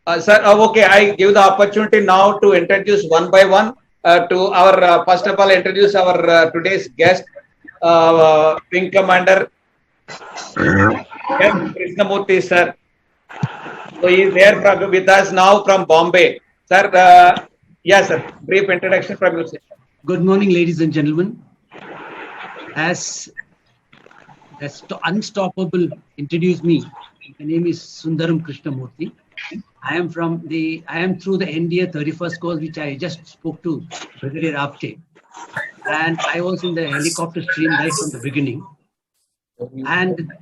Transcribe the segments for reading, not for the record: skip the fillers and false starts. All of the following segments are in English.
Sir, okay, I give the opportunity now to introduce one by one to our, first of all, introduce our today's guest, Wing Commander Krishna Murthy, sir. So he is there with us now from Bombay. Sir, yes, sir, brief introduction from you, sir. Good morning, ladies and gentlemen. As Unstoppable introduced me, my name is Sundaram Krishna Murthy. I am through the NDA 31st course, which I just spoke to Brigadier Apte. And I was in the helicopter stream right from the beginning. And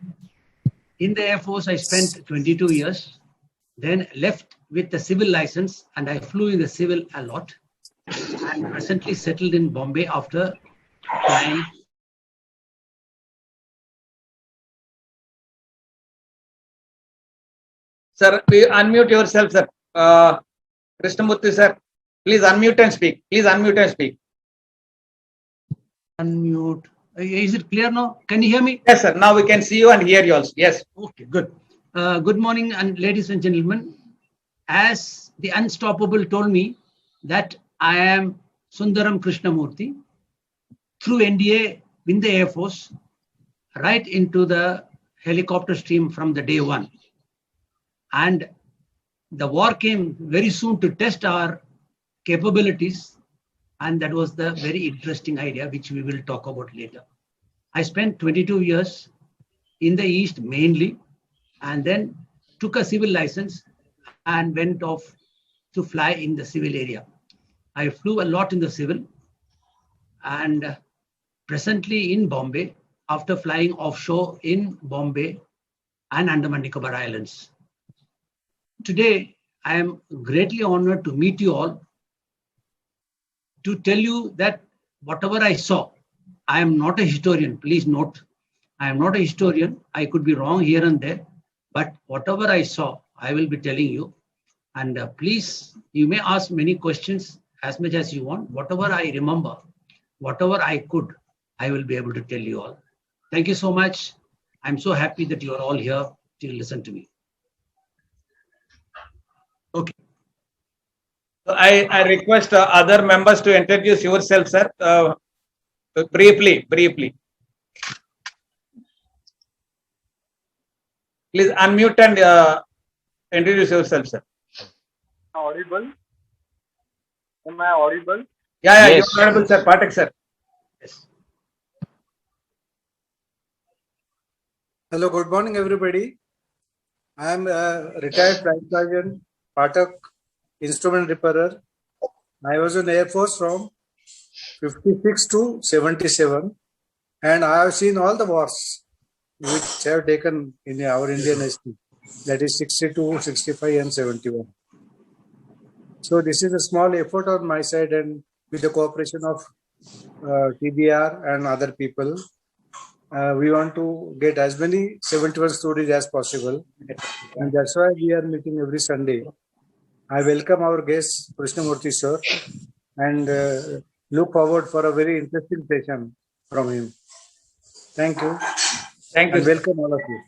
in the Air Force, I spent 22 years, then left with the civil license, and I flew in the civil a lot, and presently settled in Bombay after flying. Sir, unmute yourself, sir. Krishnamurthy, sir, please unmute and speak. Please unmute and speak. Unmute. Is it clear now? Can you hear me? Yes, sir. Now we can see you and hear you also. Yes. Okay, good. Good morning, and ladies and gentlemen. As the Unstoppable told me that I am Sundaram Krishnamurthy, through NDA in the Air Force, right into the helicopter stream from the day one. And the war came very soon to test our capabilities, and that was the very interesting idea, which we will talk about later. I spent 22 years in the East mainly, and then took a civil license and went off to fly in the civil area. I flew a lot in the civil, and presently in Bombay, after flying offshore in Bombay and Andaman Nicobar Islands. Today, I am greatly honored to meet you all, to tell you that whatever I saw, I am not a historian. Please note, I am not a historian. I could be wrong here and there, but whatever I saw, I will be telling you. And please, you may ask many questions as much as you want. Whatever I remember, whatever I could, I will be able to tell you all. Thank you so much. I'm so happy that you are all here to listen to me. Okay. I request other members to introduce yourself, sir. Briefly. Please unmute and introduce yourself, sir. Audible? Am I audible? Yeah, yes. You're audible, sir. Patak, sir. Yes. Hello, good morning, everybody. I am a retired Flight Sergeant, Patak, instrument repairer. I was in Air Force from 56 to 77, and I have seen all the wars which have taken in our Indian history, that is 62, 65 and 71. So this is a small effort on my side, and with the cooperation of TBR and other people, we want to get as many 71 stories as possible, and that's why we are meeting every Sunday. I welcome our guest, Krishna Murthy sir, and look forward for a very interesting session from him. Thank you. Thank you. And welcome all of you.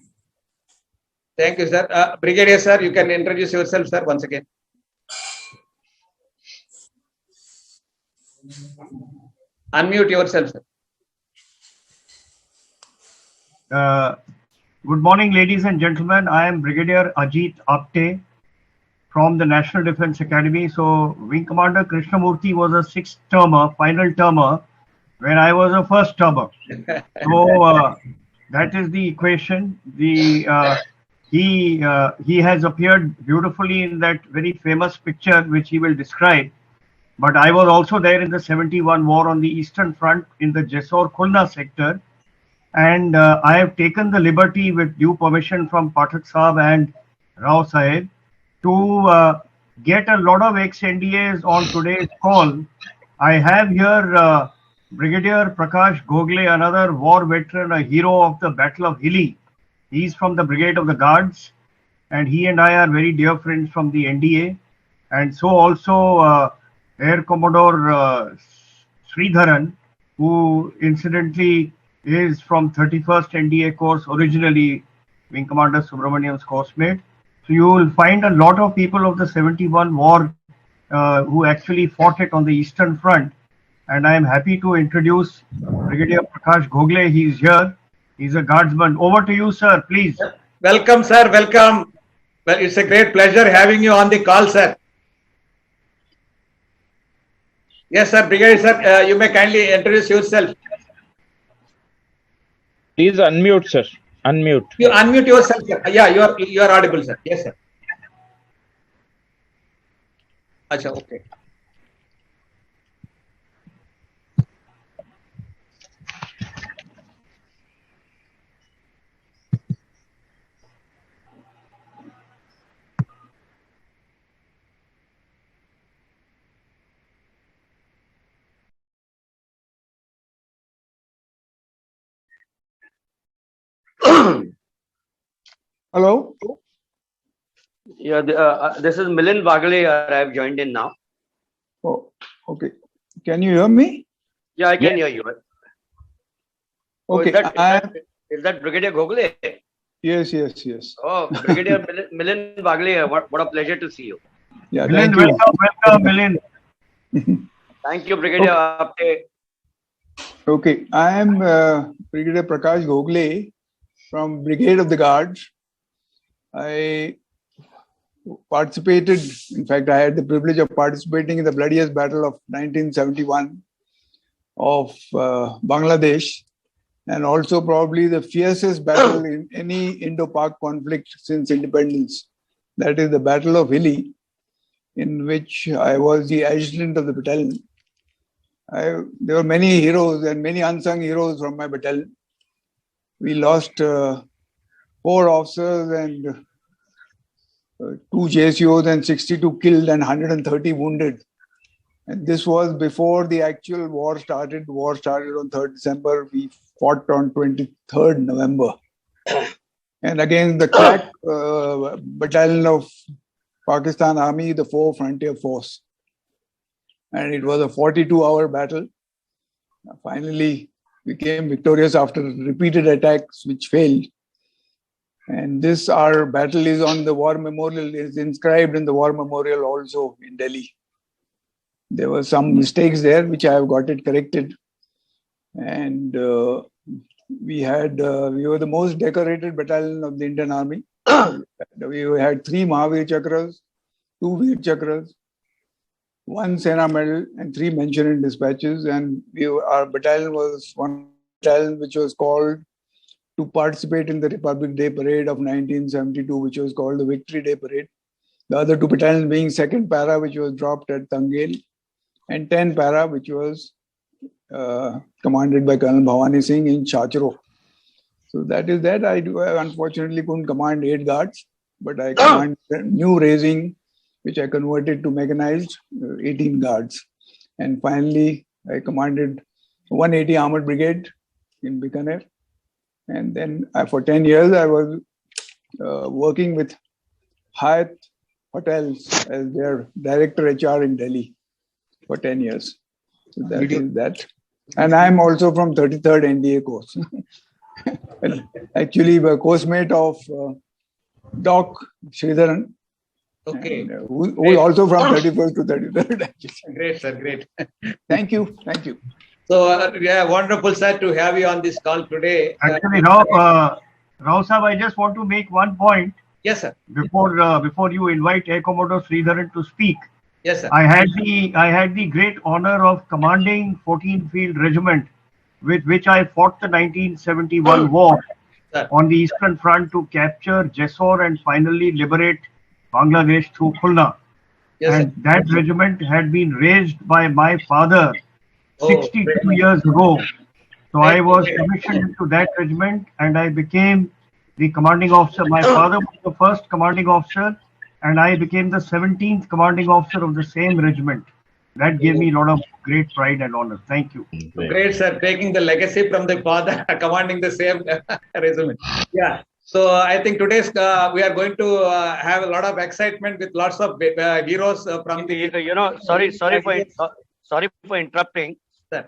Thank you, sir. Brigadier sir, you can introduce yourself, sir, once again. Unmute yourself, sir. Good morning, ladies and gentlemen. I am Brigadier Ajit Apte from the National Defence Academy. So, Wing Commander Krishna Murthy was a sixth termer, final termer, when I was a first termer. So, that is the equation. He has appeared beautifully in that very famous picture, which he will describe. But I was also there in the 71 war on the Eastern Front in the Jessore-Khulna sector. And I have taken the liberty, with due permission from Pathak Saab and Rao Sahib, to get a lot of ex-NDAs on today's call. I have here Brigadier Prakash Gogle, another war veteran, a hero of the Battle of Hilli. He's from the Brigade of the Guards, and he and I are very dear friends from the NDA. And so also Air Commodore Sridharan, who incidentally is from 31st NDA course, originally Wing Commander Subramaniam's course mate. So you will find a lot of people of the 71 war who actually fought it on the Eastern Front. And I am happy to introduce Brigadier Prakash Gogle. He is here. He's a guardsman. Over to you, sir, please. Welcome, sir. Welcome. Well, it's a great pleasure having you on the call, sir. Yes, sir. Brigadier, sir, you may kindly introduce yourself. Please unmute, sir. Unmute. You unmute yourself, sir. Yeah, you are audible, sir. Yes, sir. Acha, okay. Hello. Yeah, this is Milind Wagle. I have joined in now. Oh, okay. Can you hear me? Yeah, I can hear you. Okay. Is that Brigadier Gogle? Yes, yes, yes. Oh, Brigadier Milind Wagle. What a pleasure to see you. Yeah, Milind, thank you. welcome, Milind. Thank you, Brigadier. Okay, I am Brigadier Prakash Gogle from Brigade of the Guards. I participated, in fact, I had the privilege of participating in the bloodiest battle of 1971 of Bangladesh, and also probably the fiercest battle in any Indo-Pak conflict since independence. That is the Battle of Hilli, in which I was the adjutant of the battalion. There were many heroes and many unsung heroes from my battalion. We lost 4 officers and 2 JCOs and 62 killed and 130 wounded. And this was before the actual war started. The war started on 3rd December. We fought on 23rd November. And against the crack battalion of Pakistan Army, the 4 Frontier Force. And it was a 42-hour battle. Finally, we came victorious after repeated attacks which failed. And this, our battle is on the war memorial, is inscribed in the war memorial also in Delhi. There were some mistakes there, which I have got it corrected. And we were the most decorated battalion of the Indian Army. We had 3 Mahavir Chakras, 2 Veer Chakras, 1 Sena Medal, and 3 mentioned in dispatches. And our battalion was one battalion which was called to participate in the Republic Day Parade of 1972, which was called the Victory Day Parade. The other 2 battalions being 2nd Para, which was dropped at Tangel, and 10 Para, which was commanded by Colonel Bhavani Singh in Chachro. So that is that. I unfortunately couldn't command 8 guards, but I commanded new raising, which I converted to mechanized 18 guards. And finally, I commanded 180 Armored Brigade in Bikaner. And then for 10 years, I was working with Hyatt Hotels as their director HR in Delhi for 10 years. So that is that. And I'm also from 33rd NDA course. Actually, a course mate of Doc Sridharan. Okay. And, who is also from 31st to 33rd. Great, sir. Great. Thank you. Thank you. So, yeah, wonderful, sir, to have you on this call today. Actually, Rao Sahab, I just want to make one point. Yes, sir. Before you invite Air Commodore Sridharan to speak. Yes, sir. I had the great honor of commanding 14th Field Regiment, with which I fought the 1971 war on the Eastern Front to capture Jessore and finally liberate Bangladesh through Khulna. Yes, and sir. that regiment had been raised by my father 62 years ago. So I was commissioned to that regiment and I became the commanding officer. My father was the first commanding officer and I became the 17th commanding officer of the same regiment. That gave me a lot of great pride and honor. Thank you. Great, sir. Taking the legacy from the father, commanding the same regiment. Yeah. So I think today's we are going to have a lot of excitement with lots of heroes from the. Sorry for interrupting.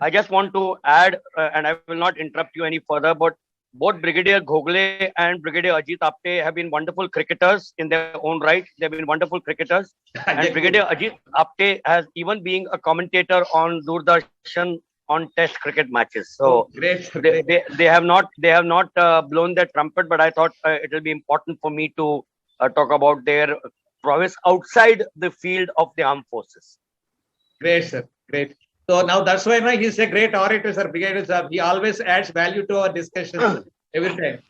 I just want to add, and I will not interrupt you any further, but both Brigadier Ghogle and Brigadier Ajit Apte have been wonderful cricketers in their own right. They've been wonderful cricketers. And Brigadier Ajit Apte has even been a commentator on Doordarshan on Test cricket matches. So great. they have not blown their trumpet, but I thought it will be important for me to talk about their prowess outside the field of the armed forces. Great, sir. Great. So now that's why he's a great orator, sir. Brigadier sir. He always adds value to our discussions every time.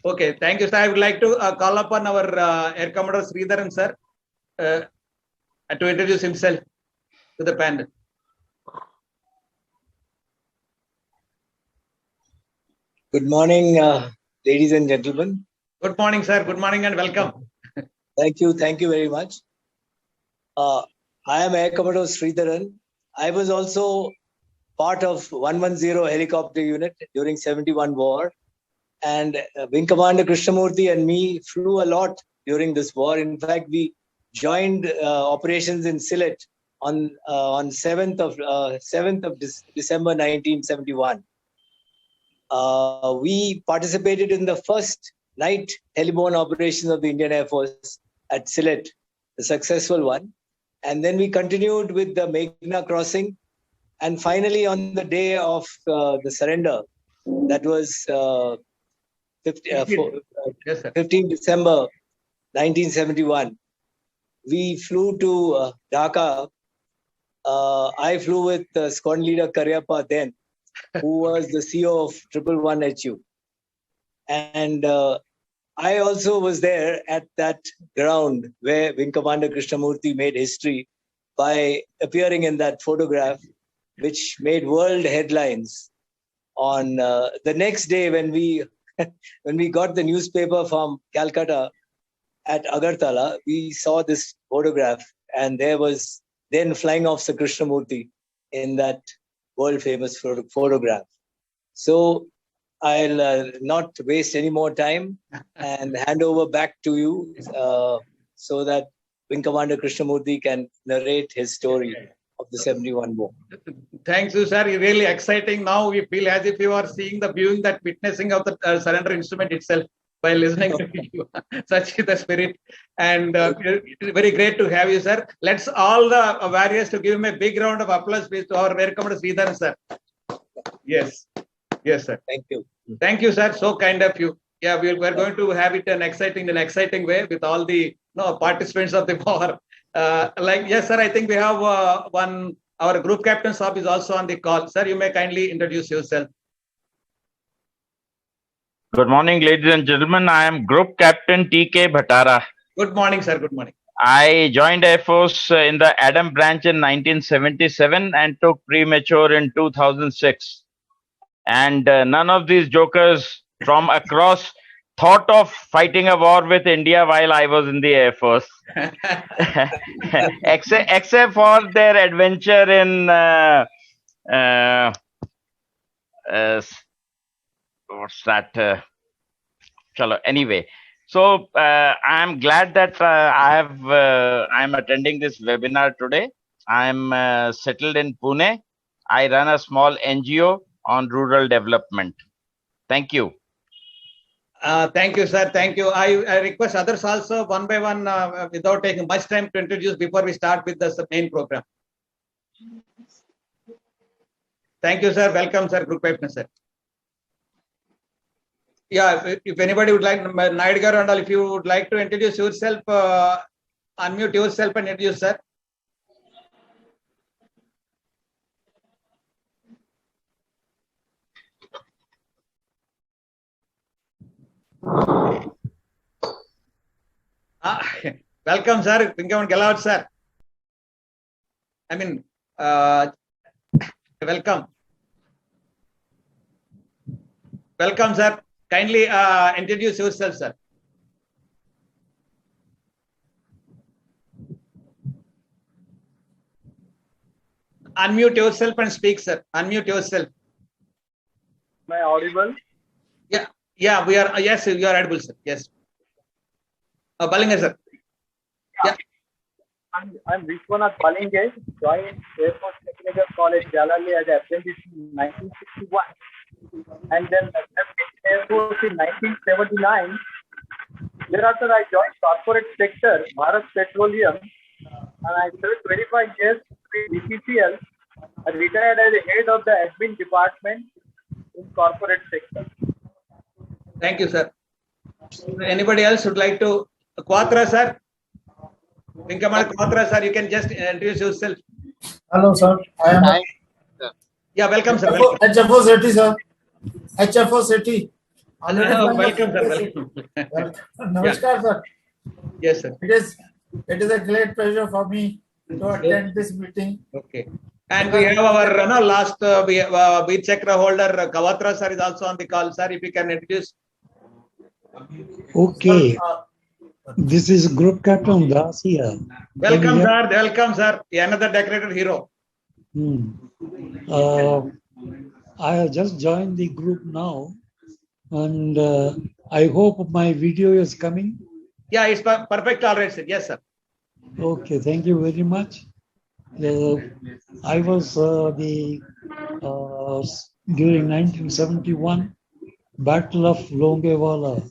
Okay, thank you, sir. I would like to call upon our Air Commodore Sridharan, sir, to introduce himself to the panel. Good morning, ladies and gentlemen. Good morning, sir. Good morning and welcome. Thank you very much. I am Air Commodore Sridharan. I was also part of 110 helicopter unit during 71 war, and Wing Commander Krishna Murthy and me flew a lot during this war. In fact, we joined operations in Silchar on 7th of December 1971. We participated in the first night heliborne operation of the Indian Air Force at Silchar, a successful one. And then we continued with the Meghna crossing. And finally, on the day of the surrender, that was 15 December 1971, we flew to Dhaka. I flew with squadron leader Karyappa then, who was the CEO of 111HU. And I also was there at that ground where Wing Commander Krishna Murthy made history by appearing in that photograph, which made world headlines. On the next day, when we got the newspaper from Calcutta at Agartala, we saw this photograph, and there was then Flying Officer Krishna Murthy in that world famous photograph. So I'll not waste any more time and hand over back to you so that Wing Commander Krishna Murthy can narrate his story of the 71 war. Thanks, you, sir. Really exciting. Now we feel as if you are seeing the viewing, that witnessing of the surrender instrument itself by listening to you. Such is the spirit. And very great to have you, sir. Let's all the warriors to give him a big round of applause, please, to our Air Commodore Sridharan, sir. Yes. Yes, sir. Thank you. Thank you, sir. So kind of you. Yeah, we're going to have it in an exciting way with all the participants of the war. Yes, sir, I think we have our group captain Saab is also on the call. Sir, you may kindly introduce yourself. Good morning, ladies and gentlemen. I am Group Captain T.K. Bhattara. Good morning, sir. Good morning. I joined Air Force in the Adam branch in 1977 and took premature in 2006. And none of these jokers from across thought of fighting a war with India while I was in the Air Force. except for their adventure in what's that? Anyway, so I'm glad that I'm attending this webinar today. I'm settled in Pune. I run a small NGO on rural development. Thank you. Thank you, sir. Thank you. I request others also one by one without taking much time to introduce before we start with the main program. Thank you, sir. Welcome, sir. Group captain, sir. Yeah, if anybody would like, Naidgar and all, if you would like to introduce yourself, unmute yourself and introduce, sir. Welcome, sir. Get out, sir. I mean, welcome. Welcome, sir. Kindly introduce yourself, sir. Unmute yourself and speak, sir. Unmute yourself. Am I audible? Yeah, we are. Yes, you are audible, sir. Yes. Balinga, sir. Yeah. I'm Vishwanath Balinga, joined Air Force Technical College, Jalali as an apprentice in 1961. and then left Air Force in 1979. Thereafter, I joined corporate sector, Bharat Petroleum, and I served 25 years with BPCL. I retired as the head of the admin department in corporate sector. Thank you, sir. Anybody else would like to? Quatra, sir. Wing Commander Quatra, sir, you can just introduce yourself. Hello, sir. I am Yeah, welcome, sir. Welcome. HFO City, sir. HFO City. Welcome, sir. Welcome. Namaskar, sir. Yes, sir. It is a great pleasure for me to attend this meeting. Okay. And we have our last Veer Chakra holder, Kawatra, sir, is also on the call. Sir, if you can introduce. Okay. This is Group Captain Das here. Welcome, sir. Welcome, sir. Another decorated hero. I have just joined the group now, and I hope my video is coming. Yeah, it's perfect. All right, sir. Yes, sir. Okay, thank you very much. I was during 1971 Battle of Longewala.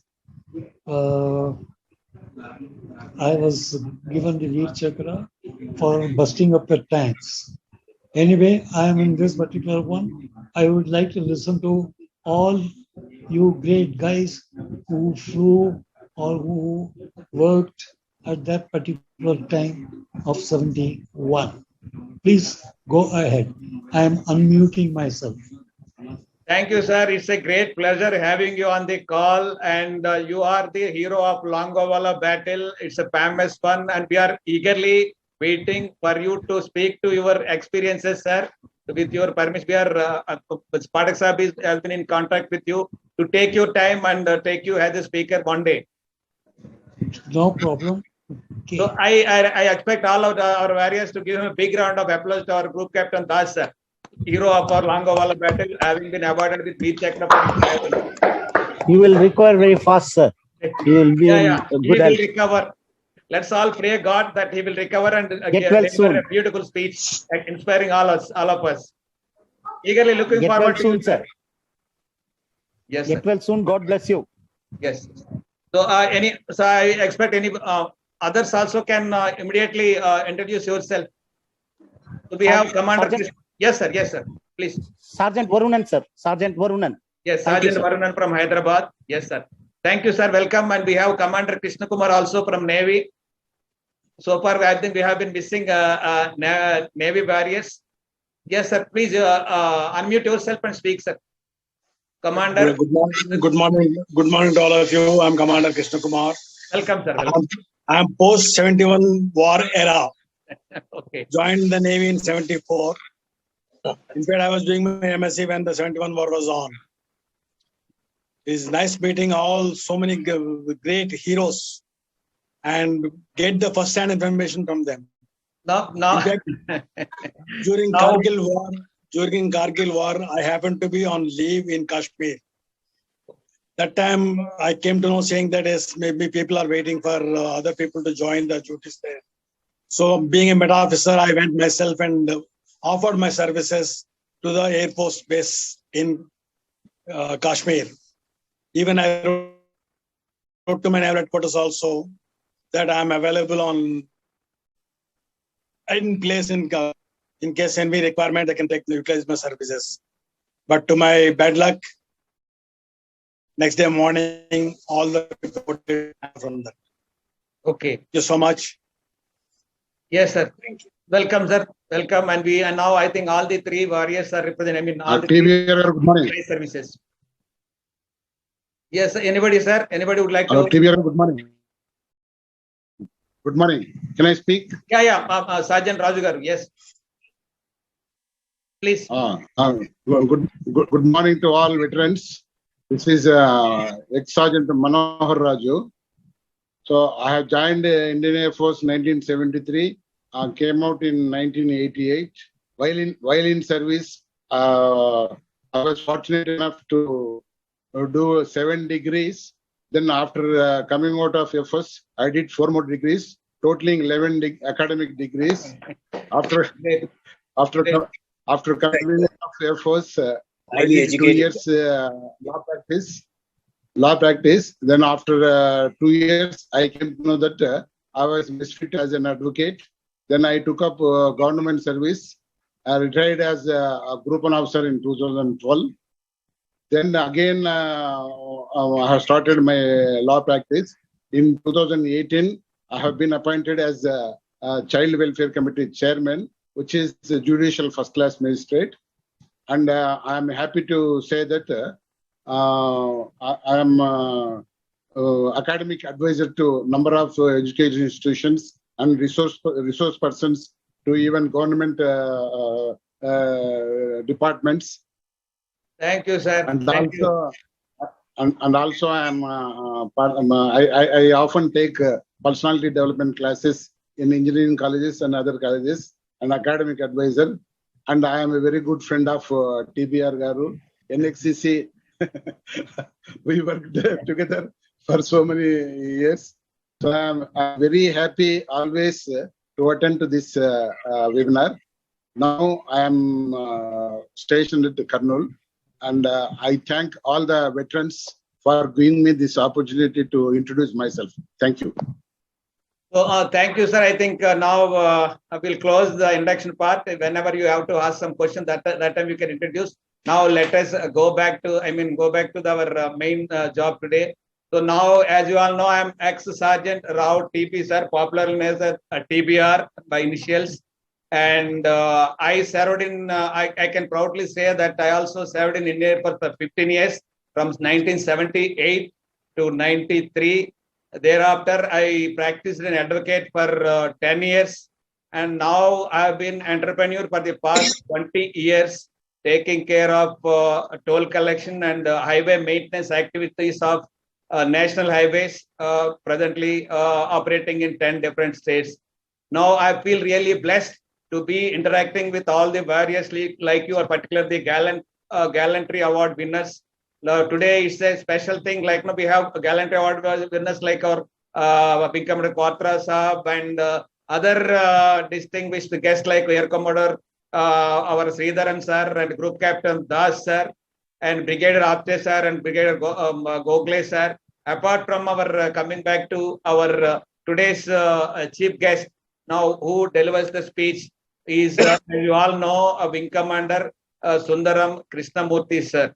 I was given the Veer Chakra for busting up the tanks. Anyway, I am in this particular one. I would like to listen to all you great guys who flew or who worked at that particular time of 71. Please go ahead. I am unmuting myself. Thank you, sir. It's a great pleasure having you on the call, and you are the hero of Longewala battle. It's a famous fun, and we are eagerly waiting for you to speak to your experiences, sir. With your permission, we are Pathak Sahib has been in contact with you to take your time and take you as a speaker one day. No problem. Okay. So I expect all of our warriors to give him a big round of applause to our Group Captain Das, sir, hero of our Longewala battle, having been awarded with Veer Chakra. You will recover very fast, sir. You will be He will recover. Let's all pray God that he will recover and deliver a beautiful speech, inspiring all of us. Eagerly looking forward to soon, sir. Yes, Get well soon. God bless you. Yes. So I expect any others also can immediately introduce yourself. So we have Commander. Yes, sir. Yes, sir. Please. Sergeant Varunan, sir. Sergeant Varunan. Yes, Sergeant Varunan from Hyderabad. Yes, sir. Thank you, sir. Welcome. And we have Commander Krishna Kumar also from Navy. So far, I think we have been missing Navy warriors. Yes, sir. Please unmute yourself and speak, sir. Commander. Good morning. Good morning to all of you. I'm Commander Krishna Kumar. Welcome, sir. Welcome. I'm post 71 war era. Okay. Joined the Navy in 74. In fact, I was doing my MSc when the 71 war was on. It's nice meeting so many great heroes and get the first-hand information from them. No. In fact, during Kargil war, I happened to be on leave in Kashmir. That time, I came to know saying that maybe people are waiting for other people to join the duties there. So, being a Met officer, I went myself and offered my services to the Air Force base in Kashmir. Even I wrote to my naval headquarters also that I am available in place in case any requirement I can utilize my services. But to my bad luck, next day morning, all the reported from that. Okay. Thank you so much. Yes, sir. Thank you. Welcome, sir. Welcome. And now I think all the three warriors are representing. All the TBR, good morning. Services. Yes, anybody, sir? Anybody would like to? TBR, good morning. Good morning. Can I speak? Yeah. Sergeant Raju Garu, yes. Please. Good morning to all veterans. This is ex-Sergeant Manohar Raju. So I have joined Indian Air Force 1973. Came out in 1988. While in service, I was fortunate enough to do 7 degrees. Then after coming out of FS, I did 4 more degrees, totaling 11 academic degrees. After coming out of Air Force, I Highly did 2 educated. years law practice. Then after 2 years, I came to know that I was misfit as an advocate. Then I took up government service. I retired as a group 1 officer in 2012. Then again, I have started my law practice. In 2018, I have been appointed as a Child Welfare Committee Chairman, which is the Judicial First Class Magistrate. And I am happy to say that I am academic advisor to number of education institutions and resource persons to even government departments. Thank you, sir. And Thank you. also, and also I am I often take personality development classes in engineering colleges and other colleges, an academic advisor, and I am a very good friend of TBR Garu, NXCC. We worked together for so many years. So I'm very happy always to attend to this webinar. Now I am stationed at Kurnool, and I thank all the veterans for giving me this opportunity to introduce myself. Thank you. So thank you, sir. I think now we'll close the introduction part. Whenever you have to ask some question, that time you can introduce. Now let us go back to our main job today. So now, as you all know, I am ex-Sergeant Rao TP, sir, popularly known as TBR by initials. And I served in, I can proudly say that I also served in India for 15 years, from 1978 to 93. Thereafter, I practiced an advocate for 10 years. And now I have been entrepreneur for the past 20 years, taking care of toll collection and highway maintenance activities of national highways, presently operating in 10 different states. Now I feel really blessed to be interacting with all the various like you, or particularly the gallantry award winners. Today is a special thing. Like we have gallantry award winners like our Wing Commander Quatra Saab and other distinguished guests like Air Commodore our Sridharan sir and Group Captain Das sir and Brigadier Apte sir and Brigadier Gokhale sir. Apart from our coming back to our today's chief guest now who delivers the speech is you all know Wing Commander Sundaram Krishna Murthy sir.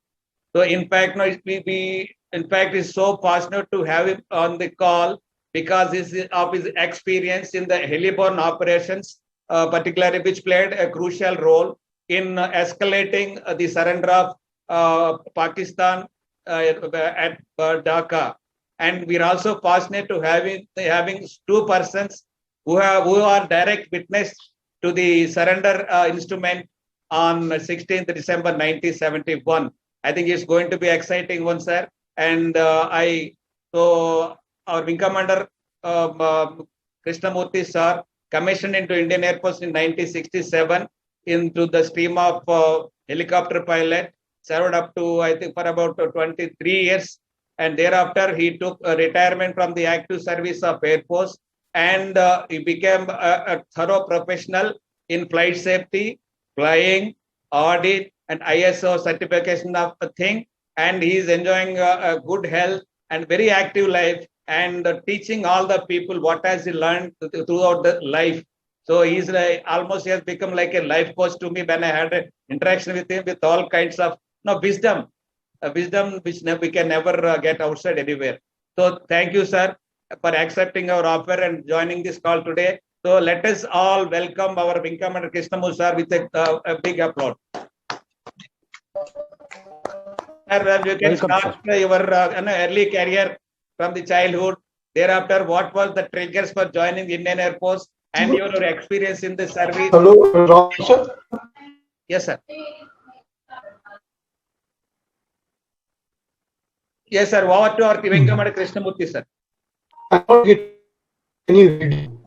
So in fact, no, we in fact is so fortunate to have him on the call because of his experience in the heliborne operations, particularly which played a crucial role in escalating the surrender of Pakistan at Dhaka. And we're also fortunate to having two persons who are direct witness to the surrender instrument on 16th December 1971. I think it's going to be exciting one, sir. And so our Wing Commander Krishna Murthy sir commissioned into Indian Air Force in 1967 into the stream of helicopter pilot, served up to I think for about 23 years, and thereafter he took a retirement from the active service of Air Force, and he became a thorough professional in flight safety, flying, audit, and ISO certification of a thing, and he is enjoying a good health and very active life, and teaching all the people what has he learned throughout the life. So he's almost he has become like a life coach to me when I had an interaction with him with all kinds of wisdom which we can never get outside anywhere. So thank you, sir, for accepting our offer and joining this call today. So let us all welcome our Wing Commander Krishna Murthy sir with a big applause. Sir, you can start your early career from the childhood. Thereafter, what was the triggers for joining the Indian Air Force and your experience in the service? Hello, sir. Yes, sir. Yes, sir. Over to our Wing Commander Krishna Murthy, sir. I don't get any video.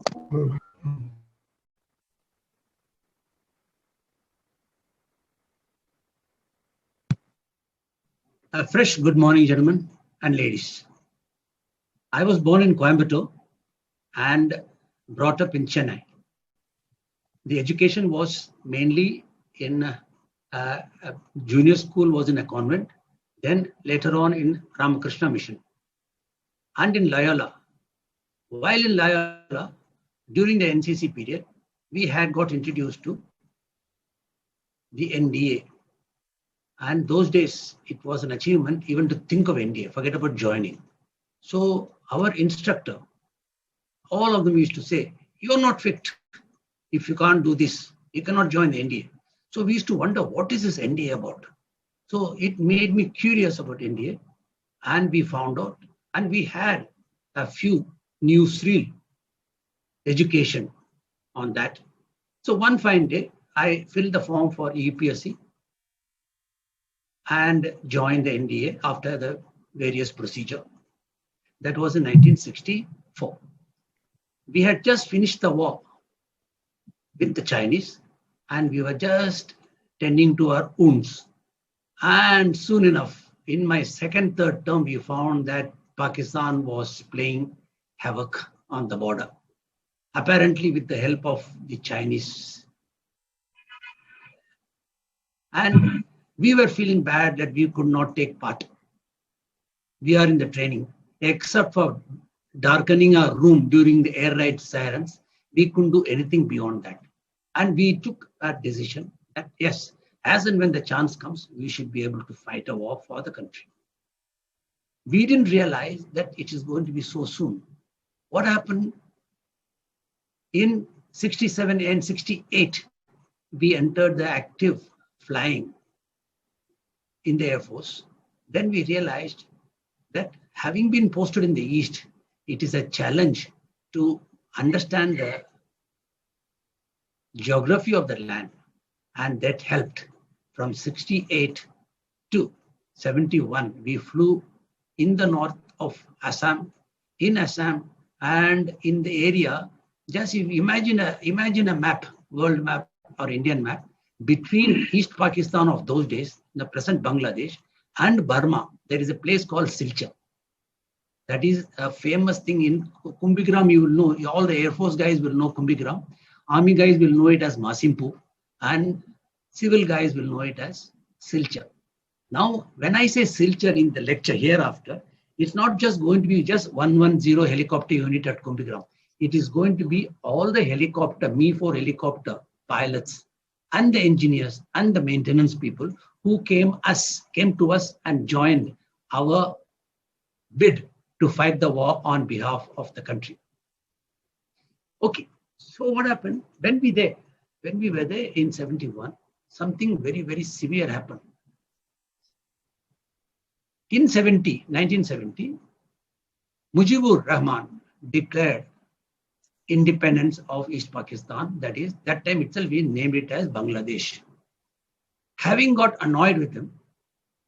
A fresh good morning, gentlemen and ladies. I was born in Coimbatore and brought up in Chennai. The education was mainly in Junior school was in a convent, then later on in Ramakrishna Mission. And in Loyola, while in Loyola, during the NCC period, we had got introduced to the NDA. And those days, it was an achievement even to think of NDA, forget about joining. So our instructor, all of them used to say, you're not fit. If you can't do this, you cannot join the NDA. So we used to wonder, what is this NDA about? So it made me curious about NDA, and we found out, and we had a few newsreel education on that. So one fine day, I filled the form for UPSC and joined the NDA after the various procedure. That was in 1964. We had just finished the war with the Chinese, and we were just tending to our wounds. And soon enough, in my second, third term, we found that Pakistan was playing havoc on the border, apparently with the help of the Chinese. And we were feeling bad that we could not take part. We are in the training, except for darkening our room during the air raid sirens. We couldn't do anything beyond that. And we took a decision that yes, as and when the chance comes, we should be able to fight a war for the country. We didn't realize that it is going to be so soon. What happened in 67 and 68, we entered the active flying in the Air Force. Then we realized that having been posted in the East, it is a challenge to understand the geography of the land, and that helped. From 68 to 71, we flew in the north of Assam, in Assam, and in the area. Just imagine a map, world map or Indian map, between East Pakistan of those days, the present Bangladesh, and Burma. There is a place called Silchar. That is a famous thing in Kumbhigram. You will know, all the Air Force guys will know Kumbhigram. Army guys will know it as Masimpu, and civil guys will know it as Silchar. Now, when I say Silchar in the lecture hereafter, it's not just going to be just 110 helicopter unit at Kumbhigram. It is going to be all the helicopter, Me-4 helicopter pilots and the engineers and the maintenance people who came to us and joined our bid to fight the war on behalf of the country. Okay, so what happened when we were there in 71? Something very, very severe happened. In 1970, Mujibur Rahman declared independence of East Pakistan. That is, that time itself we named it as Bangladesh. Having got annoyed with him,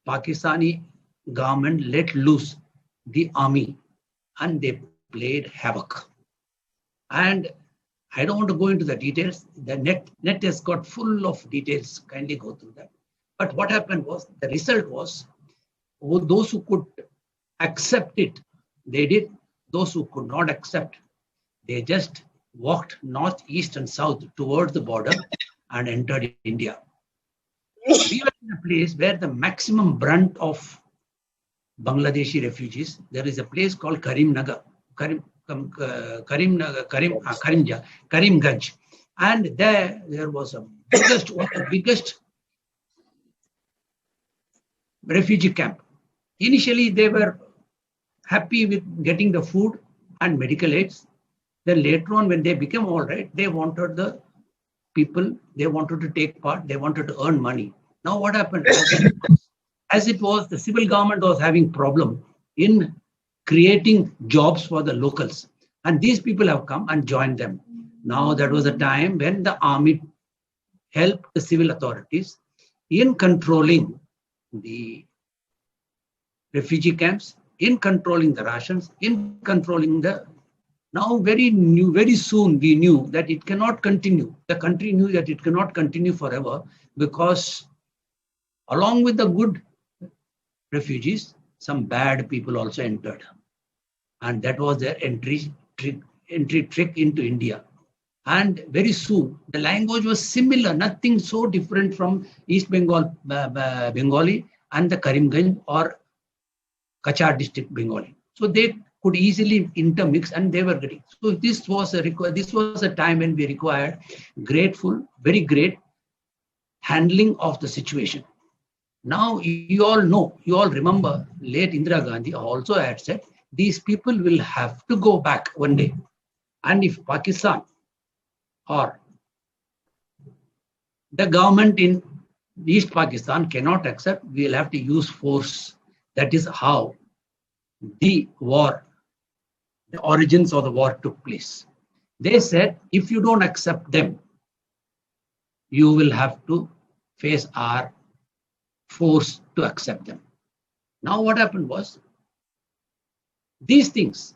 Pakistani government let loose the army and they played havoc. And I don't want to go into the details. The net has got full of details. Kindly go through that. But what happened was, the result was, those who could accept it, they did. Those who could not accept, they just walked north, east, and south towards the border and entered India. We were in a place where the maximum brunt of Bangladeshi refugees, there is a place called Karimganj, and there was one of the biggest refugee camp. Initially, they were happy with getting the food and medical aids. Then later on, when they became all right, they wanted the people, they wanted to take part, they wanted to earn money. Now what happened? As it was, the civil government was having problem in creating jobs for the locals. And these people have come and joined them. Now that was a time when the army helped the civil authorities in controlling the refugee camps, in controlling the rations, in controlling the... Now very soon we knew that it cannot continue. The country knew that it cannot continue forever, because along with the good refugees, some bad people also entered. And that was their entry trick into India. And very soon, the language was similar, nothing so different from East Bengal Bengali and the Karimganj or Kachar district Bengali. So they could easily intermix, and they were getting. So this was a time when we required very great handling of the situation. Now you all know, you all remember, late Indira Gandhi also had said these people will have to go back one day, and if Pakistan or the government in East Pakistan cannot accept, we will have to use force. That is how the origins of the war took place. They said, if you don't accept them, you will have to face our force to accept them. Now what happened was, these things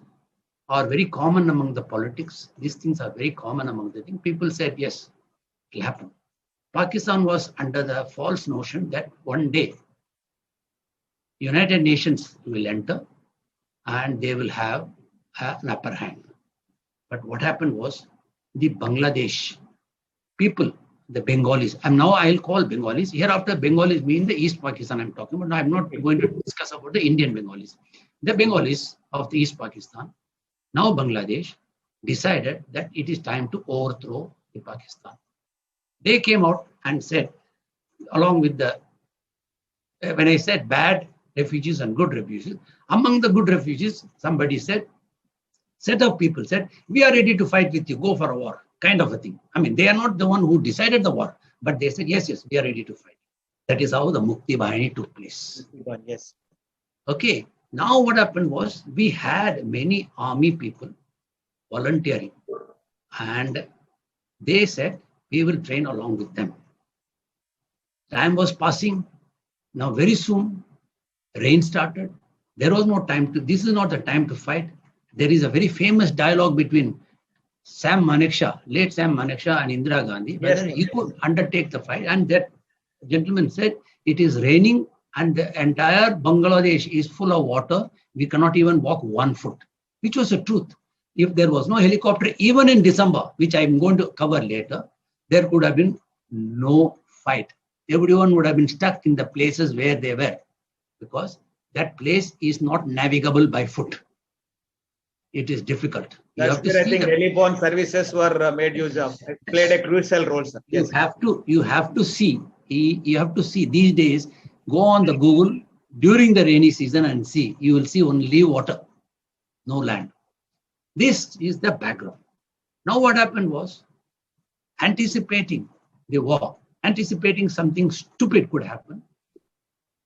are very common among the politics. These things are very common among the things. People said, yes, it will happen. Pakistan was under the false notion that one day United Nations will enter and they will have an upper hand. But what happened was, the Bangladesh people, the Bengalis, I'll call Bengalis. Hereafter, Bengalis mean the East Pakistan I'm talking about. Now, I'm not going to discuss about the Indian Bengalis. The Bengalis of the East Pakistan, now Bangladesh, decided that it is time to overthrow the Pakistan. They came out and said, along with when I said bad refugees and good refugees, among the good refugees, somebody said, set of people said, we are ready to fight with you, go for a war, kind of a thing. I mean, they are not the one who decided the war, but they said, yes, we are ready to fight. That is how the Mukti Bahini took place. Yes. Okay, now what happened was, we had many army people volunteering, and they said, we will train along with them. Time was passing. Now very soon, rain started. There was no time this is not the time to fight. There is a very famous dialogue between Sam Manekshaw, late Sam Manekshaw, and Indira Gandhi, whether he could undertake the fight. And that gentleman said, it is raining and the entire Bangladesh is full of water. We cannot even walk 1 foot, which was the truth. If there was no helicopter, even in December, which I'm going to cover later, there could have been no fight. Everyone would have been stuck in the places where they were, because that place is not navigable by foot. It is difficult. That's where I think heli-borne services were made use of. It played a crucial role, sir. Yes. You have to see these days, go on the Google during the rainy season and see. You will see only water, no land. This is the background. Now what happened was, anticipating the war, anticipating something stupid could happen,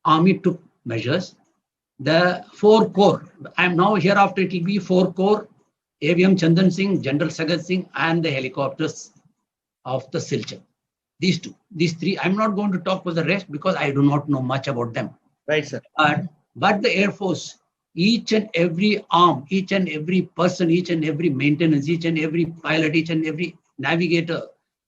army took measures. The 4 Corps, I'm now hereafter it will be 4 Corps, AVM Chandan Singh, General Sagat Singh, and the helicopters of the Silchar. These 3, I'm not going to talk about the rest because I do not know much about them. Right, sir. But the Air Force, each and every arm, each and every person, each and every maintenance, each and every pilot, each and every navigator,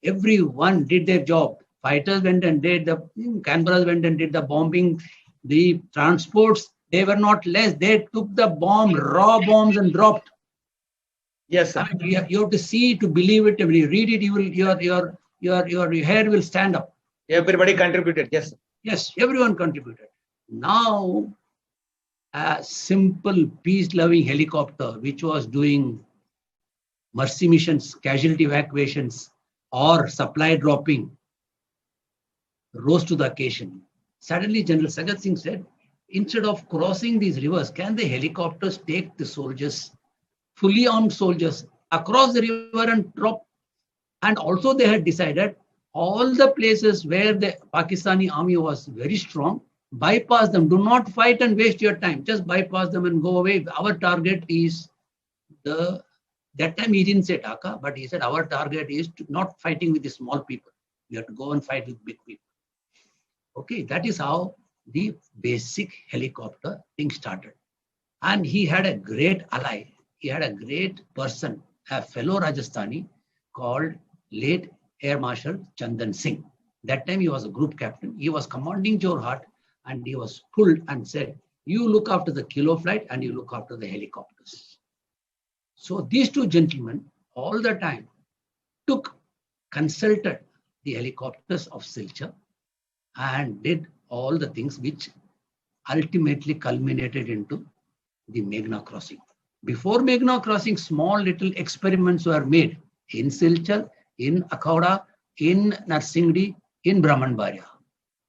everyone did their job. Fighters went and did Canberras went and did the bombing. The transports, they were not less. They took the raw bombs and dropped. Yes, sir. I mean, you have to see to believe it. When you read it, your hair will stand up. Everybody contributed. Yes, sir. Yes, everyone contributed. Now, a simple peace-loving helicopter, which was doing mercy missions, casualty evacuations, or supply dropping, rose to the occasion. Suddenly, General Sagat Singh said, instead of crossing these rivers, can the helicopters take the soldiers, fully armed soldiers, across the river and drop? And also they had decided all the places where the Pakistani army was very strong, bypass them. Do not fight and waste your time. Just bypass them and go away. Our target is that time he didn't say Dhaka, but he said our target is not fighting with the small people. We have to go and fight with big people. Okay, that is how the basic helicopter thing started. And he had a great ally. He had a great person, a fellow Rajasthani called late Air Marshal Chandan Singh. That time he was a group captain. He was commanding Jorhat and he was pulled and said, you look after the kilo flight and you look after the helicopters. So these 2 gentlemen all the time consulted the helicopters of Silchar and did all the things which ultimately culminated into the Meghna crossing. Before Meghna crossing, small little experiments were made in Silchar, in Akhauda, in Narsingdi, in Brahmanbaria.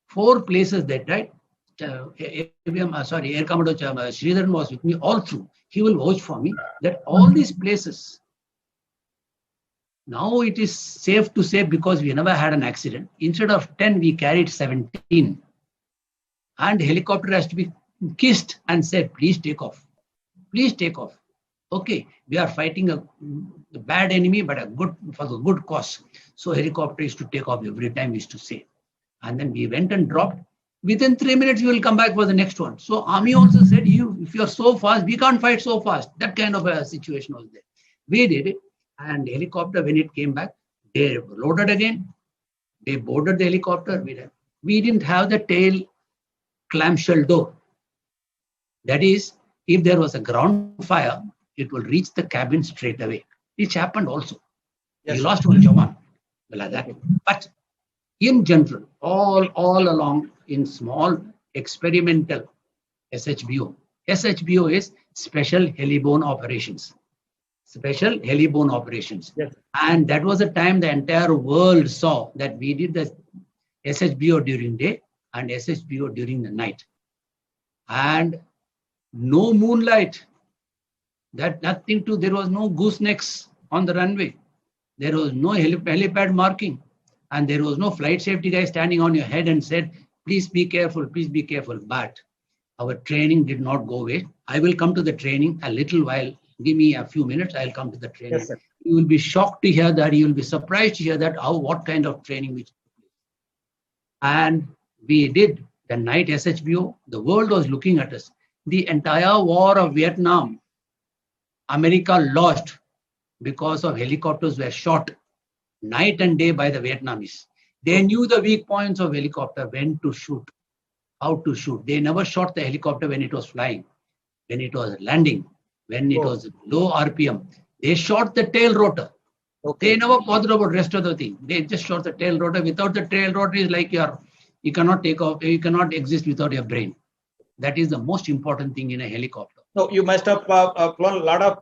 4 places that died. Air Commodore Sridharan was with me all through. He will vouch for me that all these places, now it is safe to say, because we never had an accident, instead of 10, we carried 17. And helicopter has to be kissed and said, please take off. Please take off. Okay, we are fighting a bad enemy, but for the good cause. So helicopter is to take off every time, we used to say. And then we went and dropped. Within 3 minutes, we will come back for the next one. So Army also said, if you are so fast, we can't fight so fast. That kind of a situation was there. We did it. And helicopter, when it came back, they loaded again. They boarded the helicopter. We didn't have the tail clamshell door. That is, if there was a ground fire, it will reach the cabin straight away, which happened also. Yes. We lost one Jawan. Like that. But in general, all along in small experimental SHBO. SHBO is Special Heliborne Operations. Special Heliborne Operations. Yes. And that was the time the entire world saw that we did the SHBO during day and SHBO during the night. And no moonlight. There was no goosenecks on the runway. There was no helipad marking. And there was no flight safety guy standing on your head and said, please be careful, please be careful. But our training did not go away. I will come to the training a little while. Give me a few minutes, I'll come to the training. Yes, you will be shocked to hear that. You will be surprised to hear that, what kind of training we took. And we did the night SHBO. The world was looking at us. The entire war of Vietnam, America lost because of helicopters were shot night and day by the Vietnamese. They knew the weak points of helicopter, when to shoot, how to shoot. They never shot the helicopter when it was flying, when it was landing, when it was low RPM. They shot the tail rotor. Okay. They never bothered about the rest of the thing. They just shot the tail rotor. Without the tail rotor is like you cannot take off, you cannot exist without your brain. That is the most important thing in a helicopter. So you must have flown a lot of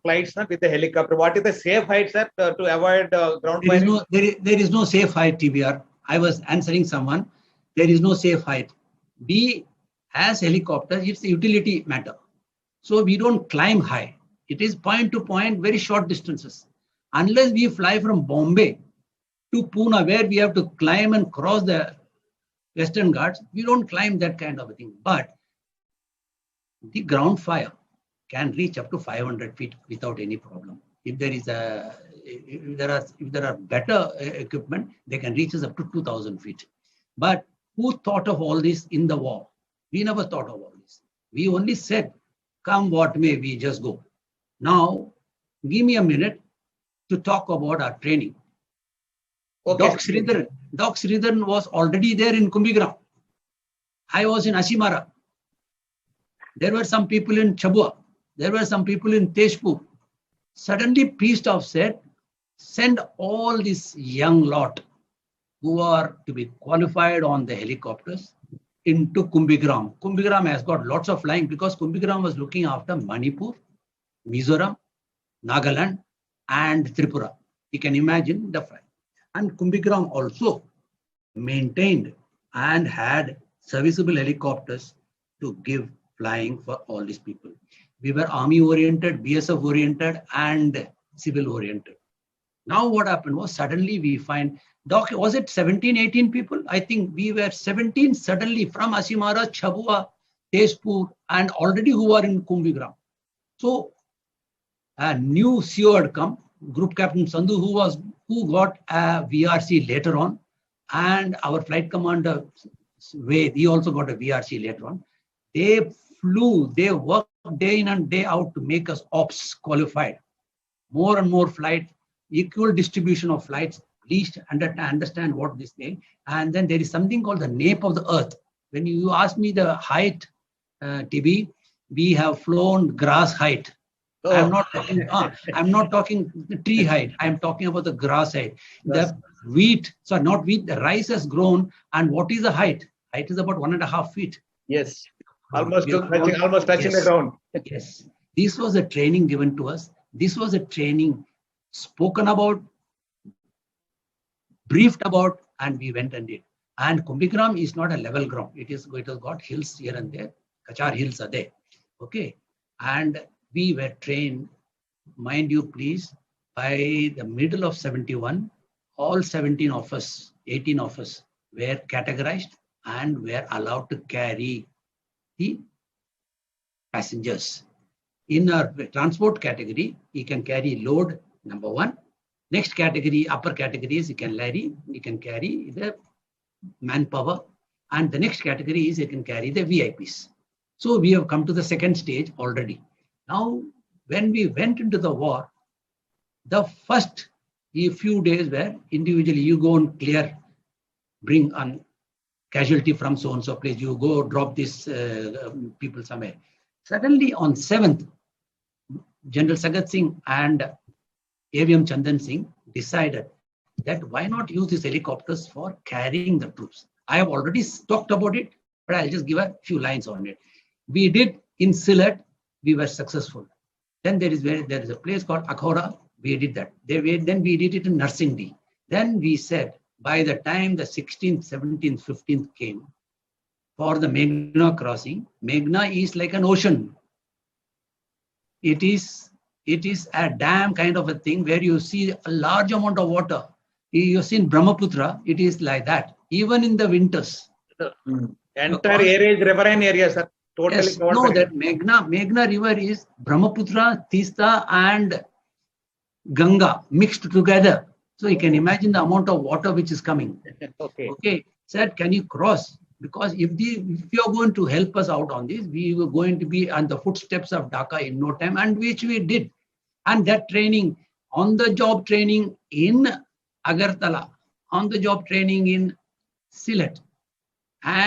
flights with the helicopter. What is the safe height, sir, to avoid ground firing? There is no safe height, TBR. I was answering someone. There is no safe height. We, as helicopters, it's a utility matter. So we don't climb high. It is point to point, very short distances. Unless we fly from Bombay to Pune, where we have to climb and cross the Western Ghats, we don't climb that kind of a thing. But the ground fire can reach up to 500 feet without any problem. If there are better equipment, they can reach us up to 2,000 feet. But who thought of all this in the war? We never thought of all this. We only said, come what may, we just go. Now, give me a minute to talk about our training. Okay. Doc Sridharan was already there in Kumbhigram. I was in Ashimara. There were some people in Chabua. There were some people in Tezpur. Suddenly, Peace Staff said, send all this young lot who are to be qualified on the helicopters into Kumbhigram. Kumbhigram has got lots of flying because Kumbhigram was looking after Manipur, Mizoram, Nagaland, and Tripura. You can imagine the flight. And Kumbhigram also maintained and had serviceable helicopters to give flying for all these people. We were army oriented, BSF oriented, and civil oriented. Now what happened was suddenly we find, Doc, was it 17, 18 people? I think we were 17 suddenly from Ashimara, Chabua, Tezpur, and already who are in Kumbhigram. So a new CO had come, Group Captain Sandhu, who got a VRC later on, and our flight commander, Ved, he also got a VRC later on. They flew, they worked day in and day out to make us ops qualified. More and more flight, equal distribution of flights, at least understand what this thing. And then there is something called the nape of the earth. When you ask me the height, TB, we have flown grass height. I'm not talking the tree height. I'm talking about the grass height. The wheat, so not wheat, the rice has grown. And what is the height? Height is about 1.5 feet. Yes. Almost touching the ground. Yes. This was a training given to us. This was a training spoken about, briefed about, and we went and did. And Kumbhigram is not a level ground. It has got hills here and there. Kachar hills are there. Okay. And we were trained, mind you please, by the middle of 71, all 17 of us, 18 of us were categorized and were allowed to carry the passengers. In our transport category, you can carry load, number one. Next category, upper categories, you can carry the manpower. And the next category is you can carry the VIPs. So we have come to the second stage already. Now, when we went into the war, the first few days were individually, you go and clear, bring on casualty from so-and-so place, you go drop these people somewhere. Suddenly on 7th, General Sagat Singh and AVM Chandan Singh decided that why not use these helicopters for carrying the troops. I have already talked about it, but I'll just give a few lines on it. We did in Silchar, we were successful. Then there is a place called Akhora, we did that. Then we did it in Narsingdi. Then we said, by the time the 16th, 17th, 15th came, for the Meghna crossing, Meghna is like an ocean. It is a dam kind of a thing where you see a large amount of water. You've seen Brahmaputra, it is like that, even in the winters. Entire area is riverine area, sir. Totally. Yes, no, that Meghna river is Brahmaputra, Tista and Ganga mixed together. So you can imagine the amount of water which is coming. Okay. Said, can you cross? Because if you are going to help us out on this, we were going to be on the footsteps of Dhaka in no time, and which we did. And that training, on-the-job training in Agartala, on-the-job training in Sylhet, and